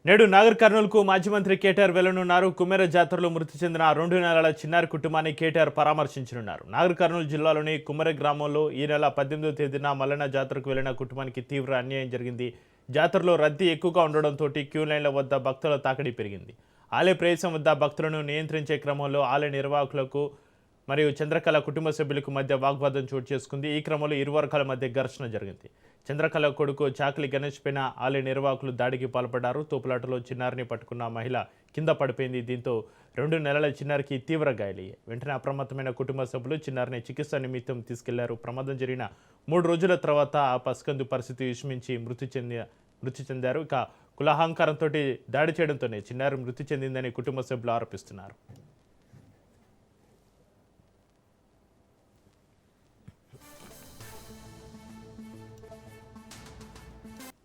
నేడు నాగర్ కర్నూలుకు మాజీ మంత్రి కేటీఆర్ వెళ్లనున్నారు. కుమ్మెర జాతరలో మృతి చెందిన 2 నెలల చిన్నారి కుటుంబాన్ని కేటీఆర్ పరామర్శించనున్నారు. నాగర్ కర్నూలు జిల్లాలోని కుమ్మెర గ్రామంలో ఈ నెల 18వ తేదీన మల్లన్న జాతరకు వెళ్లిన కుటుంబానికి తీవ్ర అన్యాయం జరిగింది. జాతరలో రద్దీ ఎక్కువగా ఉండడంతో క్యూ లైన్ల వద్ద భక్తుల తాకిడి పెరిగింది. ఆలయ ప్రవేశం వద్ద భక్తులను నియంత్రించే క్రమంలో ఆలయ నిర్వాహకులకు మరియు చంద్రకళ కుటుంబ సభ్యులకు మధ్య వాగ్వాదం చోటు చేసుకుంది. ఈ క్రమంలో ఇరు వర్గాల మధ్య ఘర్షణ జరిగింది. చంద్రకళ కొడుకు చాకలి గణేష్ పైన ఆలయ నిర్వాహకులు దాడికి పాల్పడ్డారు. తోపులాటలో చిన్నారిని పట్టుకున్న మహిళ కింద పడిపోయింది. దీంతో 2 నెలల చిన్నారికి తీవ్ర గాయాలయ్యాయి. వెంటనే అప్రమత్తమైన కుటుంబ సభ్యులు చిన్నారిని చికిత్స నిమిత్తం తీసుకెళ్లారు. ప్రమాదం జరిగిన 3 రోజుల తర్వాత ఆ పసికందు పరిస్థితి విషమించి మృతి చెందారు. ఇక కులహంకారంతో దాడి చేయడంతోనే చిన్నారి మృతి చెందిందని కుటుంబ సభ్యులు ఆరోపిస్తున్నారు.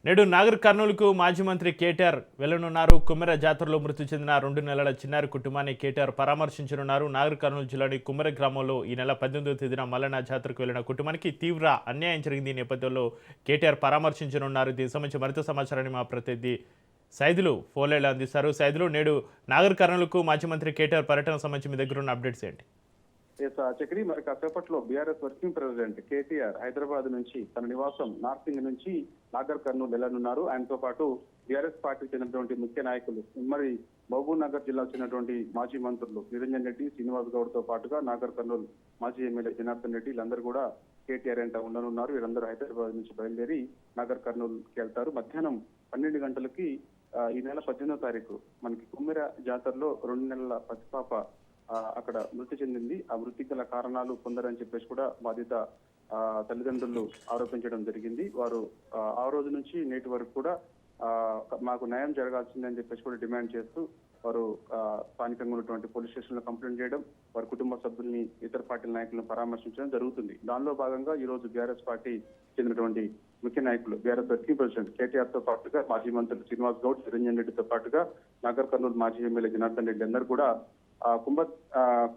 నేడు నాగర్ కర్నూలుకు మాజీ మంత్రి కేటీఆర్ వెళ్లనున్నారు. కుమ్మెర జాతరలో మృతి చెందిన 2 నెలల చిన్నారి కుటుంబాన్ని కేటీఆర్ పరామర్శించనున్నారు. నాగర్ కర్నూలు జిల్లాని కుమ్మెర గ్రామంలో ఈ నెల 18వ తేదీన మల్లన్న జాతరకు వెళ్లిన కుటుంబానికి తీవ్ర అన్యాయం జరిగింది. ఈ నేపథ్యంలో కేటీఆర్ పరామర్శించనున్నారు. దీనికి సంబంధించి మరింత సమాచారాన్ని మా ప్రతినిధి సైదులు ఫోన్లైన్లో అందిస్తారు. సైదులు, నేడు నాగర్ కర్నూలుకు మాజీ మంత్రి కేటీఆర్ పర్యటన సంబంధించి మీ దగ్గర ఉన్న అప్డేట్స్ ఏంటి? చక్రి మరి కాసేపట్లో BRS working president KTR Hyderabad నుంచి తన నివాసం నార్సింగ్ నుంచి నాగర్ కర్నూలు వెళ్లనున్నారు. ఆయనతో పాటు బీఆర్ఎస్ పార్టీకి చెందినటువంటి ముఖ్య నాయకులు మరి మహబూబ్ నగర్ జిల్లాకు చెందినటువంటి మాజీ మంత్రులు నిరంజన్ రెడ్డి, శ్రీనివాస్ గౌడ్ తో పాటుగా నాగర్ కర్నూలు మాజీ ఎమ్మెల్యే జనార్దన్ రెడ్డి వీళ్ళందరూ కూడా కేటీఆర్ వెంట ఉండనున్నారు. వీరందరూ హైదరాబాద్ నుంచి బయలుదేరి నాగర్ కర్నూలుకి వెళ్తారు. మధ్యాహ్నం 12 గంటలకి ఈ నెల 18వ తారీఖు మనకి కుమ్మెర జాతరలో 2 నెలల పసిపాప అక్కడ మృతి చెందింది. ఆ మృతికి గల కారణాలు కొందరని చెప్పేసి కూడా బాధిత తల్లిదండ్రులు ఆరోపించడం జరిగింది. వారు ఆ రోజు నుంచి నేటి వరకు కూడా మాకు న్యాయం జరగాల్సిందని చెప్పేసి కూడా డిమాండ్ చేస్తూ వారు స్థానికంగా ఉన్నటువంటి పోలీస్ స్టేషన్ లో కంప్లైంట్ చేయడం, వారి కుటుంబ సభ్యుల్ని ఇతర పార్టీల నాయకులను పరామర్శించడం జరుగుతుంది. దానిలో భాగంగా ఈ రోజు బీఆర్ఎస్ పార్టీ చెందినటువంటి ముఖ్య నాయకులు బీఆర్ఎస్ వర్కింగ్ ప్రెసిడెంట్ కేటీఆర్ తో పాటుగా మాజీ మంత్రులు శ్రీనివాస్ గౌడ్, నిరంజన్ రెడ్డితో పాటుగా నాగర్ కర్నూలు మాజీ ఎమ్మెల్యే జనార్దన్ రెడ్డి అందరూ కూడా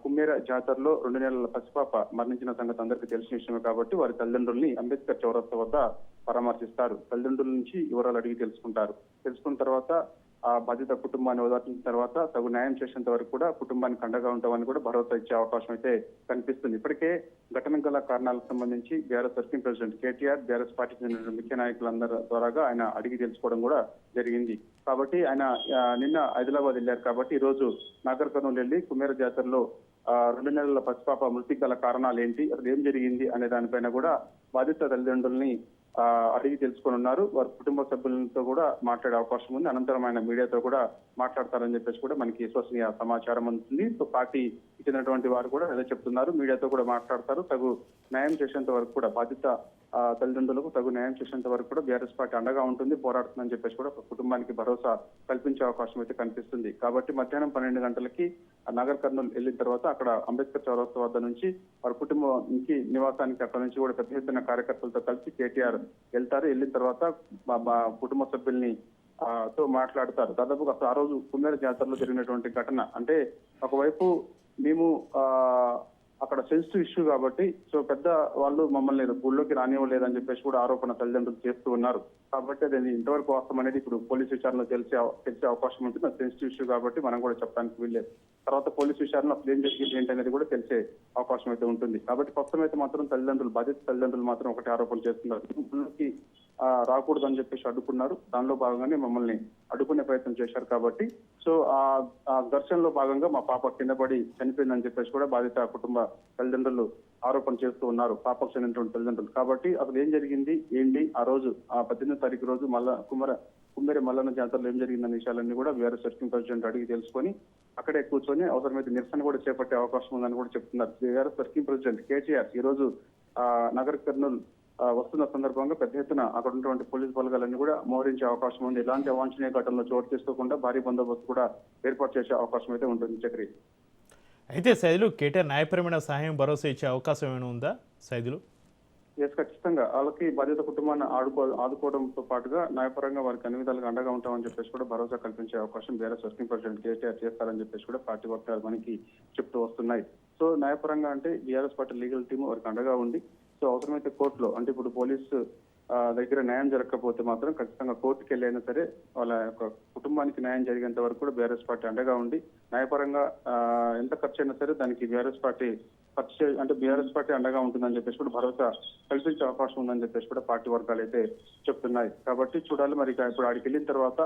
కుమ్మేర జాతరలో 2 నెలల పసిపాప మరణించిన సంగతి అందరికీ తెలిసిన విషయమే కాబట్టి వారి తల్లిదండ్రుల్ని అంబేద్కర్ చౌరస్తా వద్ద పరామర్శిస్తారు. తల్లిదండ్రుల నుంచి వివరాలు అడిగి తెలుసుకున్న తర్వాత ఆ బాధిత కుటుంబాన్ని ఓదార్చిన తర్వాత తగు న్యాయం చేసేంత వరకు కూడా కుటుంబానికి అండగా ఉంటామని కూడా భరోసా ఇచ్చే అవకాశం అయితే కనిపిస్తుంది. ఇప్పటికే ఘటనకు గల కారణాలకు సంబంధించి BRS working president KTR BRS party చెందిన ముఖ్య నాయకులందరి ద్వారాగా ఆయన అడిగి తెలుసుకోవడం కూడా జరిగింది. కాబట్టి ఆయన నిన్న హైదరాబాద్ వెళ్లారు కాబట్టి ఈ రోజు నాగర్ కర్నూలు వెళ్లి కుమ్మేర జాతరలో 2 నెలల పసిపాప మృతికి గల కారణాలు ఏంటి, అసలు ఏం జరిగింది అనే దానిపైన కూడా బాధిత తల్లిదండ్రుల్ని అడిగి తెలుసుకున్నారు. వారి కుటుంబ సభ్యులతో కూడా మాట్లాడే అవకాశం ఉంది. అనంతరం ఆయన మీడియాతో కూడా మాట్లాడతారని చెప్పేసి కూడా మనకి విశ్వసనీయ సమాచారం అందుతుంది. సో పార్టీ ఇచ్చినటువంటి వారు కూడా అదే చెప్తున్నారు, మీడియాతో కూడా మాట్లాడతారు. తగు న్యాయం చేసేంత వరకు కూడా బాధిత తల్లిదండ్రులకు తగు న్యాయం చేసేంత వరకు కూడా బీఆర్ఎస్ పార్టీ అండగా ఉంటుంది, పోరాడుతుందని చెప్పేసి కూడా కుటుంబానికి భరోసా కల్పించే అవకాశం అయితే కనిపిస్తుంది. కాబట్టి మధ్యాహ్నం 12 గంటలకి నాగర్ కర్నూలు వెళ్ళిన తర్వాత అక్కడ అంబేద్కర్ చౌరస్తా వద్ద నుంచి వారి కుటుంబానికి నివాసానికి అక్కడ నుంచి కూడా పెద్ద ఎత్తున కార్యకర్తలతో కలిసి కేటీఆర్ వెళ్తారు. వెళ్ళిన తర్వాత కుటుంబ సభ్యుల్ని తో మాట్లాడతారు. దాదాపుగా ఆ రోజు కుమ్మేర జాతరలో జరిగినటువంటి ఘటన అంటే ఒకవైపు మేము అక్కడ సెన్సిటివ్ ఇష్యూ కాబట్టి సో పెద్ద వాళ్ళు మమ్మల్ని గుళ్ళోకి రానివ్వలేదని చెప్పేసి కూడా ఆరోపణ తల్లిదండ్రులు చేస్తూ ఉన్నారు. కాబట్టి అది ఇంతవరకు వాస్తవం అనేది ఇప్పుడు పోలీస్ విచారణలో తెలిసే అవకాశం ఉంటుంది. అది సెన్సిటివ్ ఇష్యూ కాబట్టి మనం కూడా చెప్పడానికి వీల్లేదు. తర్వాత పోలీస్ విచారణ అసలు ఏం జరిగింది ఏంటి అనేది కూడా తెలిసే అవకాశం అయితే ఉంటుంది. కాబట్టి ప్రస్తుతం అయితే మాత్రం బాధిత తల్లిదండ్రులు మాత్రం ఒకటి ఆరోపణ చేస్తున్నారు, గుళ్ళోకి రాకూడదని చెప్పేసి అడ్డుకున్నారు. దానిలో భాగంగానే మమ్మల్ని అడ్డుకునే ప్రయత్నం చేశారు. కాబట్టి సో ఆ ఘర్షణలో భాగంగా మా పాప కింద పడి చనిపోయిందని చెప్పేసి కూడా బాధిత కుటుంబ తల్లిదండ్రులు ఆరోపణ చేస్తూ ఉన్నారు, పాపకు చెందినటువంటి తల్లిదండ్రులు. కాబట్టి అసలు ఏం జరిగింది ఏంటి ఆ రోజు 18వ తారీఖు రోజు కుమ్మేర మల్లన్న జాతరలో ఏం జరిగిందనే విషయాలన్నీ కూడా బీఆర్ఎస్ వర్కింగ్ ప్రెసిడెంట్ అడిగి తెలుసుకొని అక్కడే కూర్చొని అవసరమైతే నిరసన కూడా చేపట్టే అవకాశం ఉందని కూడా చెప్తున్నారు. బీఆర్ఎస్ వర్కింగ్ ప్రెసిడెంట్ కేటీఆర్ ఈ రోజు నగర్ కర్నూలు వస్తున్న సందర్భంగా పెద్ద ఎత్తున అక్కడ ఉన్నటువంటి పోలీసు బలగాలన్నీ కూడా మోహరించే అవకాశం ఉంది. ఎలాంటి అవాంఛనీయ ఘటనలో చోటు చేసుకోకుండా భారీ బందోబస్తు కూడా ఏర్పాటు చేసే అవకాశం అయితే ఉంటుంది. చక్రి, అయితే సైదులు, కేటీఆర్ న్యాయపరమైన సహాయం భరోసా ఇచ్చే అవకాశం ఏమైనా ఉందా సైదులు? ఖచ్చితంగా వాళ్ళకి బాధిత కుటుంబాన్ని ఆదుకోవడంతో పాటుగా న్యాయపరంగా వారికి అన్ని విధాలుగా అండగా ఉంటామని చెప్పేసి కూడా భరోసా కల్పించే అవకాశం బీఆర్ఎస్ వర్కింగ్ ప్రెసిడెంట్ కేటీఆర్ చేస్తారని చెప్పేసి కూడా పార్టీ వర్గాలు మనకి చెప్తూ వస్తున్నాయి. సో న్యాయపరంగా అంటే బీఆర్ఎస్ పార్టీ లీగల్ టీం వారికి అండగా ఉంది. సో అవసరమైతే కోర్టులో అంటే ఇప్పుడు పోలీసు దగ్గర న్యాయం జరగకపోతే మాత్రం ఖచ్చితంగా కోర్టుకు వెళ్ళైనా సరే వాళ్ళ యొక్క కుటుంబానికి న్యాయం జరిగేంత వరకు కూడా బీఆర్ఎస్ పార్టీ అండగా ఉండి న్యాయపరంగా ఎంత ఖర్చు అయినా సరే దానికి బీఆర్ఎస్ పార్టీ అంటే బీఆర్ఎస్ పార్టీ అండగా ఉంటుందని చెప్పేసి కూడా భరోసా కల్పించే అవకాశం ఉందని చెప్పేసి కూడా పార్టీ వర్గాలు అయితే చెప్తున్నాయి. కాబట్టి చూడాలి మరి ఇప్పుడు ఆడికి వెళ్ళిన తర్వాత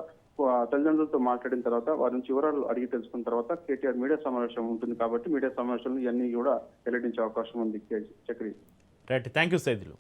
తల్లిదండ్రులతో మాట్లాడిన తర్వాత వారి నుంచి వివరాలు అడిగి తెలుసుకున్న తర్వాత కేటీఆర్ మీడియా సమావేశం ఉంటుంది. కాబట్టి మీడియా సమావేశంలో ఇవన్నీ కూడా వెల్లడించే అవకాశం ఉంది. Chakri. Right, thank you Saidulu.